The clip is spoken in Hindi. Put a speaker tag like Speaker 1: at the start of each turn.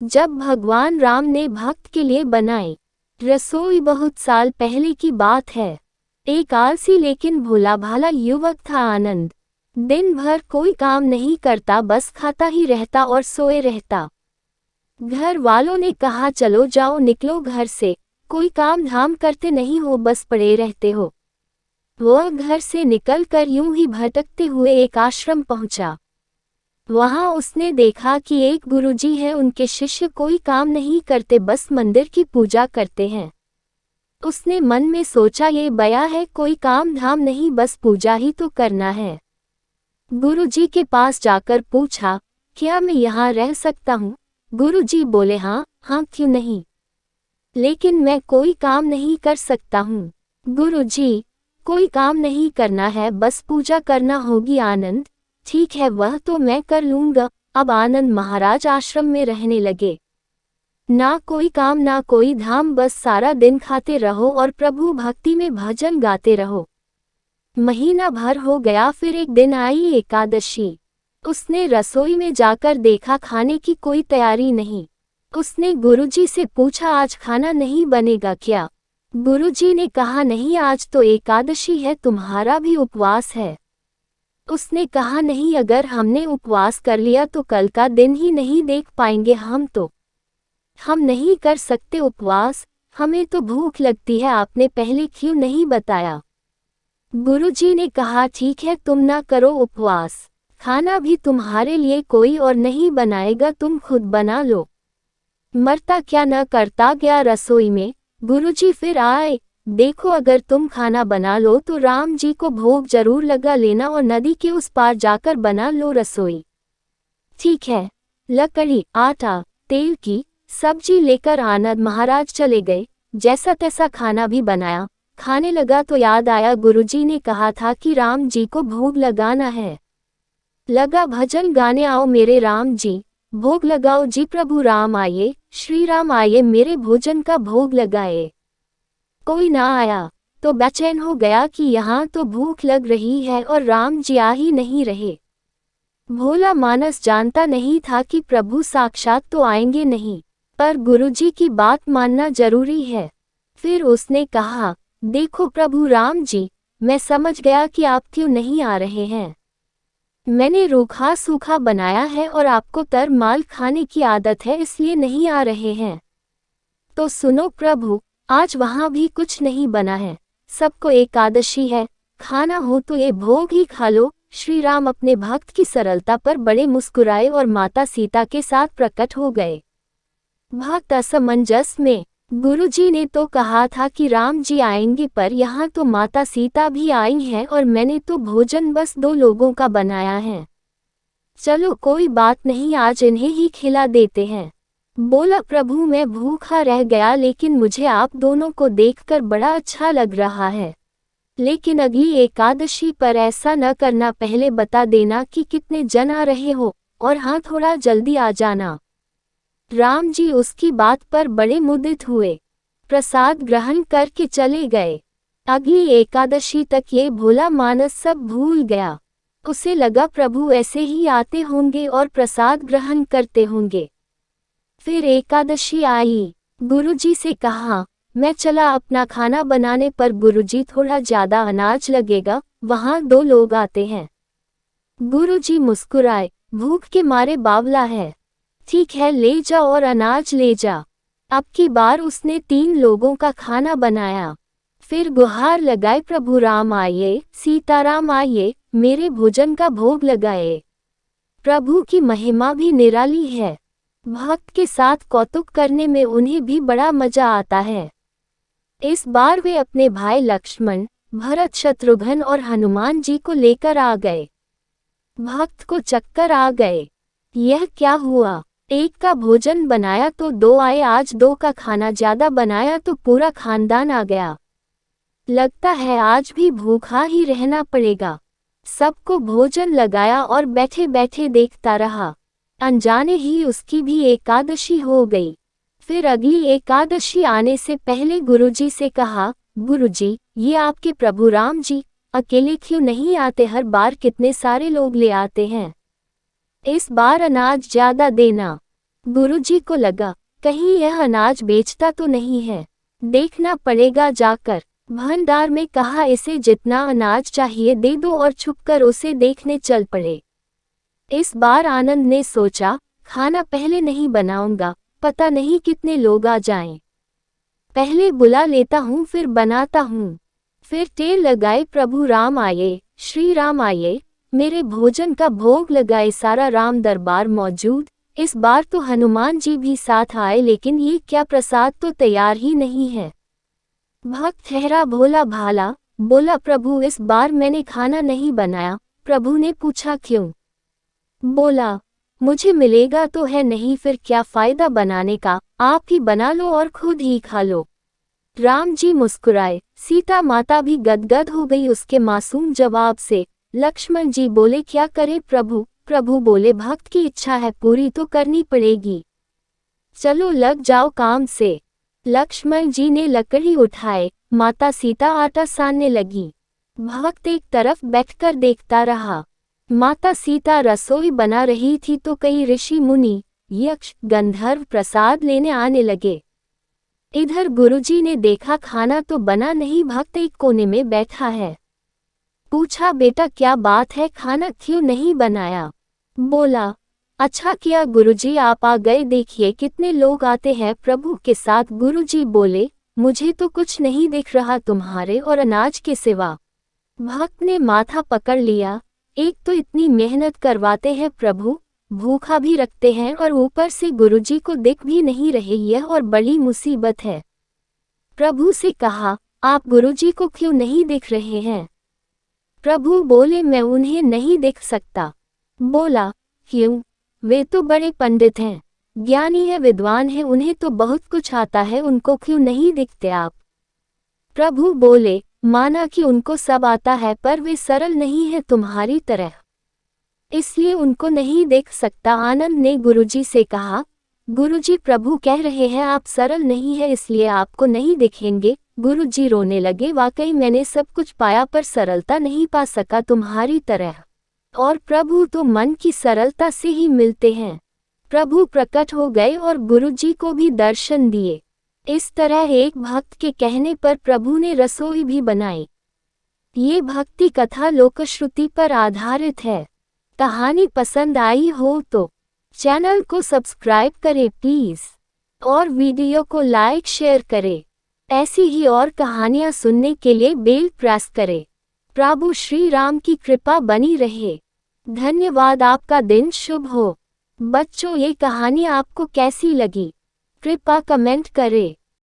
Speaker 1: जब भगवान राम ने भक्त के लिए बनाई रसोई बहुत साल पहले की बात है। एक आलसी लेकिन भोला भाला युवक था आनंद। दिन भर कोई काम नहीं करता, बस खाता ही रहता और सोए रहता। घर वालों ने कहा चलो जाओ निकलो घर से, कोई काम धाम करते नहीं हो, बस पड़े रहते हो। वह घर से निकलकर यूं ही भटकते हुए एक आश्रम पहुंचा। वहां उसने देखा कि एक गुरुजी है, उनके शिष्य कोई काम नहीं करते, बस मंदिर की पूजा करते हैं। उसने मन में सोचा ये बया है, कोई काम धाम नहीं, बस पूजा ही तो करना है। गुरुजी के पास जाकर पूछा, क्या मैं यहाँ रह सकता हूँ? गुरुजी बोले हाँ हाँ, क्यों नहीं, लेकिन मैं कोई काम नहीं कर सकता हूँ। गुरुजी, कोई काम नहीं करना है, बस पूजा करना होगी। आनंद, ठीक है वह तो मैं कर लूँगा। अब आनंद महाराज आश्रम में रहने लगे। ना कोई काम ना कोई धाम, बस सारा दिन खाते रहो और प्रभु भक्ति में भजन गाते रहो। महीना भर हो गया, फिर एक दिन आई एकादशी। उसने रसोई में जाकर देखा खाने की कोई तैयारी नहीं। उसने गुरुजी से पूछा आज खाना नहीं बनेगा क्या? गुरुजी ने कहा नहीं, आज तो एकादशी है, तुम्हारा भी उपवास है। उसने कहा नहीं, अगर हमने उपवास कर लिया तो कल का दिन ही नहीं देख पाएंगे हम नहीं कर सकते उपवास, हमें तो भूख लगती है, आपने पहले क्यों नहीं बताया? गुरुजी ने कहा ठीक है तुम ना करो उपवास, खाना भी तुम्हारे लिए कोई और नहीं बनाएगा, तुम खुद बना लो। मरता क्या न करता गया रसोई में। गुरुजी फिर आए, देखो अगर तुम खाना बना लो तो राम जी को भोग जरूर लगा लेना और नदी के उस पार जाकर बना लो रसोई। ठीक है। लकड़ी, आटा, तेल की सब्जी लेकर आनंद महाराज चले गए। जैसा तैसा खाना भी बनाया, खाने लगा तो याद आया गुरुजी ने कहा था कि राम जी को भोग लगाना है। लगा भजन गाने, आओ मेरे राम जी भोग लगाओ जी, प्रभु राम आए, श्री राम आए, मेरे भोजन का भोग लगाए। कोई ना आया तो बेचैन हो गया कि यहाँ तो भूख लग रही है और राम जी आ ही नहीं रहे। भोला मानस जानता नहीं था कि प्रभु साक्षात तो आएंगे नहीं, पर गुरुजी की बात मानना जरूरी है। फिर उसने कहा, देखो प्रभु राम जी, मैं समझ गया कि आप क्यों नहीं आ रहे हैं। मैंने रूखा सूखा बनाया है और आपको तर माल खाने की आदत है, इसलिए नहीं आ रहे हैं। तो सुनो प्रभु, आज वहाँ भी कुछ नहीं बना है, सबको एकादशी है, खाना हो तो ये भोग ही खा लो। श्री राम अपने भक्त की सरलता पर बड़े मुस्कुराए और माता सीता के साथ प्रकट हो गए। भक्त असमंजस में, गुरुजी ने तो कहा था कि राम जी आएंगे, पर यहाँ तो माता सीता भी आई हैं और मैंने तो भोजन बस 2 लोगों का बनाया है। चलो कोई बात नहीं, आज इन्हें ही खिला देते हैं। बोला प्रभु मैं भूखा रह गया, लेकिन मुझे आप दोनों को देखकर बड़ा अच्छा लग रहा है, लेकिन अगली एकादशी पर ऐसा न करना, पहले बता देना कि कितने जन आ रहे हो, और हाँ थोड़ा जल्दी आ जाना। राम जी उसकी बात पर बड़े मुदित हुए, प्रसाद ग्रहण करके चले गए। अगली एकादशी तक ये भोला मानस सब भूल गया। उसे लगा प्रभु ऐसे ही आते होंगे और प्रसाद ग्रहण करते होंगे। फिर एकादशी आई, गुरुजी से कहा मैं चला अपना खाना बनाने, पर गुरुजी थोड़ा ज्यादा अनाज लगेगा, वहाँ 2 लोग आते हैं। गुरुजी मुस्कुराए, भूख के मारे बावला है, ठीक है ले जा और अनाज ले जा। अब की बार उसने 3 लोगों का खाना बनाया। फिर गुहार लगाए, प्रभु राम आइए, सीताराम आइए, मेरे भोजन का भोग लगाए। प्रभु की महिमा भी निराली है, भक्त के साथ कौतुक करने में उन्हें भी बड़ा मजा आता है। इस बार वे अपने भाई लक्ष्मण, भरत, शत्रुघ्न और हनुमान जी को लेकर आ गए। भक्त को चक्कर आ गए, यह क्या हुआ, एक का भोजन बनाया तो 2 आए, आज 2 का खाना ज्यादा बनाया तो पूरा खानदान आ गया। लगता है आज भी भूखा ही रहना पड़ेगा। सबको भोजन लगाया और बैठे बैठे देखता रहा, अनजाने ही उसकी भी एकादशी हो गई। फिर अगली एकादशी आने से पहले गुरुजी से कहा, गुरुजी ये आपके प्रभु राम जी अकेले क्यों नहीं आते, हर बार कितने सारे लोग ले आते हैं, इस बार अनाज ज्यादा देना। गुरुजी को लगा, कहीं यह अनाज बेचता तो नहीं है, देखना पड़ेगा जाकर। भंडार में कहा, इसे जितना अनाज चाहिए दे दो और छुपकर उसे देखने चल पड़े। इस बार आनंद ने सोचा, खाना पहले नहीं बनाऊंगा, पता नहीं कितने लोग आ जाएं। पहले बुला लेता हूँ फिर बनाता हूँ। फिर टेर लगाए, प्रभु राम आए, श्री राम आए, मेरे भोजन का भोग लगाए। सारा राम दरबार मौजूद। इस बार तो हनुमान जी भी साथ आए, लेकिन ये क्या प्रसाद तो तैयार ही नहीं है। भक्त ठहरा भोला भाला, बोला, प्रभु इस बार मैंने खाना नहीं बनाया। प्रभु ने पूछा, क्यों? बोला, मुझे मिलेगा तो है नहीं, फिर क्या फायदा बनाने का, आप ही बना लो और खुद ही खा लो। राम जी मुस्कुराए, सीता माता भी गदगद हो गई उसके मासूम जवाब से। लक्ष्मण जी बोले, क्या करे प्रभु? प्रभु बोले, भक्त की इच्छा है पूरी तो करनी पड़ेगी, चलो लग जाओ काम से। लक्ष्मण जी ने लकड़ी उठाए, माता सीता आटा सानने लगी। भक्त एक तरफ बैठकर देखता रहा। माता सीता रसोई बना रही थी तो कई ऋषि मुनि, यक्ष, गंधर्व प्रसाद लेने आने लगे। इधर गुरुजी ने देखा खाना तो बना नहीं, भक्त एक कोने में बैठा है। पूछा, बेटा क्या बात है, खाना क्यों नहीं बनाया? बोला, अच्छा किया गुरुजी आप आ गए, देखिए कितने लोग आते हैं प्रभु के साथ। गुरुजी बोले, मुझे तो कुछ नहीं दिख रहा तुम्हारे और अनाज के सिवा। भक्त ने माथा पकड़ लिया, एक तो इतनी मेहनत करवाते हैं प्रभु, भूखा भी रखते हैं और ऊपर से गुरुजी को दिख भी नहीं रहे, यह और बड़ी मुसीबत है। प्रभु से कहा, आप गुरुजी को क्यों नहीं दिख रहे हैं? प्रभु बोले, मैं उन्हें नहीं देख सकता। बोला, क्यों? वे तो बड़े पंडित हैं, ज्ञानी है, विद्वान है, उन्हें तो बहुत कुछ आता है, उनको क्यों नहीं दिखते आप? प्रभु बोले, माना कि उनको सब आता है पर वे सरल नहीं है तुम्हारी तरह, इसलिए उनको नहीं देख सकता। आनंद ने गुरुजी से कहा, गुरुजी प्रभु कह रहे हैं आप सरल नहीं है इसलिए आपको नहीं दिखेंगे। गुरुजी रोने लगे, वाकई मैंने सब कुछ पाया पर सरलता नहीं पा सका तुम्हारी तरह, और प्रभु तो मन की सरलता से ही मिलते हैं। प्रभु प्रकट हो गए और गुरुजी को भी दर्शन दिए। इस तरह एक भक्त के कहने पर प्रभु ने रसोई भी बनाई। ये भक्ति कथा लोकश्रुति पर आधारित है। कहानी पसंद आई हो तो चैनल को सब्सक्राइब करें प्लीज, और वीडियो को लाइक शेयर करें। ऐसी ही और कहानियाँ सुनने के लिए बेल प्रेस करें। प्रभु श्री राम की कृपा बनी रहे। धन्यवाद, आपका दिन शुभ हो। बच्चों, ये कहानी आपको कैसी लगी? कृपया कमेंट करें।